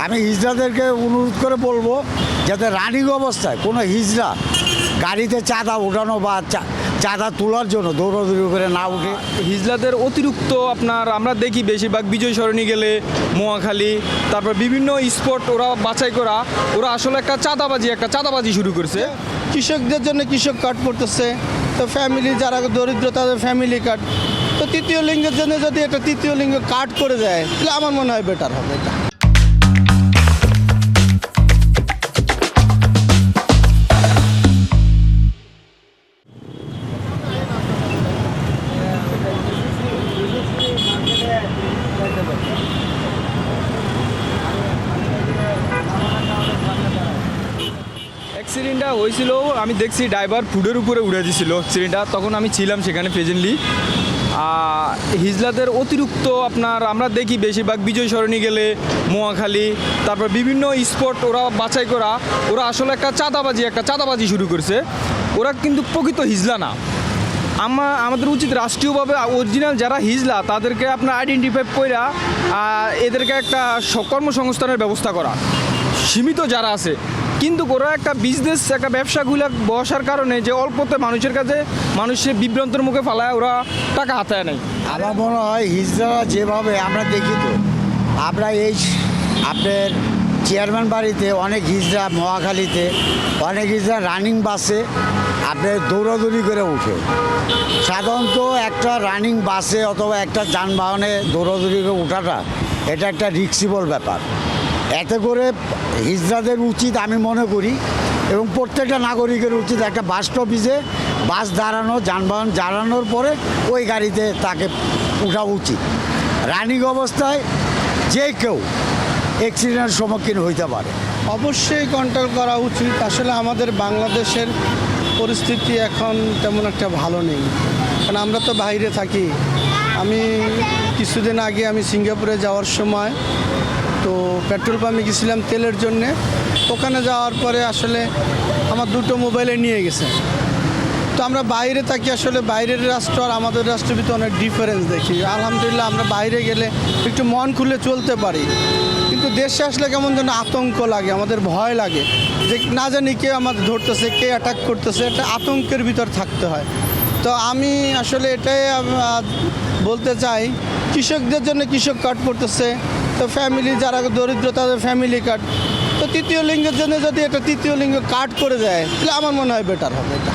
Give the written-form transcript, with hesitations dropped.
আমি হিজড়াদেরকে অনুরোধ করে বলবো যাতে রানিং অবস্থায় কোনো হিজড়া গাড়িতে চাঁদা ওঠানো বা চাঁদা তোলার জন্য দৌড়াদৌড়ি করে না উঠে। হিজলাদের অতিরিক্ত আপনার আমরা দেখি বেশিরভাগ বিজয় সরণি গেলে মোয়াখালী তারপর বিভিন্ন স্পট ওরা বাছাই করা, ওরা আসলে একটা চাঁদাবাজি শুরু করছে। কৃষকদের জন্য কৃষক কার্ড পড়তেছে, তো ফ্যামিলি যারা দরিদ্র তাদের ফ্যামিলি কার্ড, তো তৃতীয় লিঙ্গের জন্য যদি একটা তৃতীয় লিঙ্গ কার্ড করে দেয় তাহলে আমার মনে হয় বেটার হবে এটা। অ্যাক্সিডেন্টটা হয়েছিল, আমি দেখছি ড্রাইভার ফুডের উপরে উড়ে দিয়েছিল অ্যাক্সিডেন্টটা, তখন আমি ছিলাম সেখানে প্রেজেন্টলি। হিজলাদের অতিরিক্ত আপনার আমরা দেখি বেশিরভাগ বিজয় সরণি গেলে মোয়াখালী তারপর বিভিন্ন স্পট ওরা বাছাই করা, ওরা আসলে একটা চাঁদাবাজি শুরু করছে। ওরা কিন্তু প্রকৃত হিজলা না। আমাদের উচিত রাষ্ট্রীয়ভাবে অরিজিনাল যারা হিজলা তাদেরকে আপনার আইডেন্টিফাই কইরা এদেরকে একটা কর্মসংস্থানের ব্যবস্থা করা, সীমিত যারা আছে। কিন্তু ওরা একটা বিজনেস একটা ব্যবসাগুলো বসার কারণে যে অল্পতে মানুষের বিভ্রান্তের মুখে ফালায় ওরা টাকা হাতায় নেয়। আমার মনে হয় হিজড়ারা যেভাবে আমরা দেখি, তো আমরা এই আপনার চেয়ারম্যান বাড়িতে অনেক হিজড়া, মহাখালীতে অনেক হিজড়া রানিং বাসে আপনার দৌড়াদৌড়ি করে উঠে। সাধারণত একটা রানিং বাসে অথবা একটা যানবাহনে দৌড়াদৌড়ি করে ওঠাটা এটা একটা রিস্কিবল ব্যাপার। এতে করে হিজড়াদের উচিত আমি মনে করি, এবং প্রত্যেকটা নাগরিকের উচিত একটা বাস স্টপেজে বাস দাঁড়ানো, যানবাহন দাঁড়ানোর পরে ওই গাড়িতে তাকে ওঠা উচিত। রানিং অবস্থায় যে কেউ অ্যাক্সিডেন্টের সম্মুখীন হইতে পারে। অবশ্যই কন্ট্রোল করা উচিত। আসলে আমাদের বাংলাদেশের পরিস্থিতি এখন তেমন একটা ভালো নেই, কারণ আমরা তো বাইরে থাকি। আমি কিছুদিন আগে আমি সিঙ্গাপুরে যাওয়ার সময় তো পেট্রোল পাম্পে গেছিলাম তেলের জন্যে। ওখানে যাওয়ার পরে আসলে আমার দুটো মোবাইলে নিয়ে গেছে। তো আমরা বাইরে থাকি, আসলে বাইরের রাষ্ট্র আর আমাদের রাষ্ট্রের ভিতরে অনেক ডিফারেন্স দেখি। আলহামদুলিল্লাহ আমরা বাইরে গেলে একটু মন খুলে চলতে পারি, কিন্তু দেশে আসলে কেমন যেন আতঙ্ক লাগে, আমাদের ভয় লাগে যে না জানি কে আমাদের ধরতেছে, কে অ্যাটাক করতেছে, একটা আতঙ্কের ভিতর থাকতে হয়। তো আমি আসলে এটাই বলতে চাই, কৃষকদের জন্য কৃষক কার্ড পড়তেছে, তো ফ্যামিলি যারা দরিদ্র তাদের ফ্যামিলি কার্ড, তো তৃতীয় লিঙ্গের জন্য যদি একটা তৃতীয় লিঙ্গ কার্ড করে দেয় তাহলে আমার মনে হয় বেটার হবে এটা।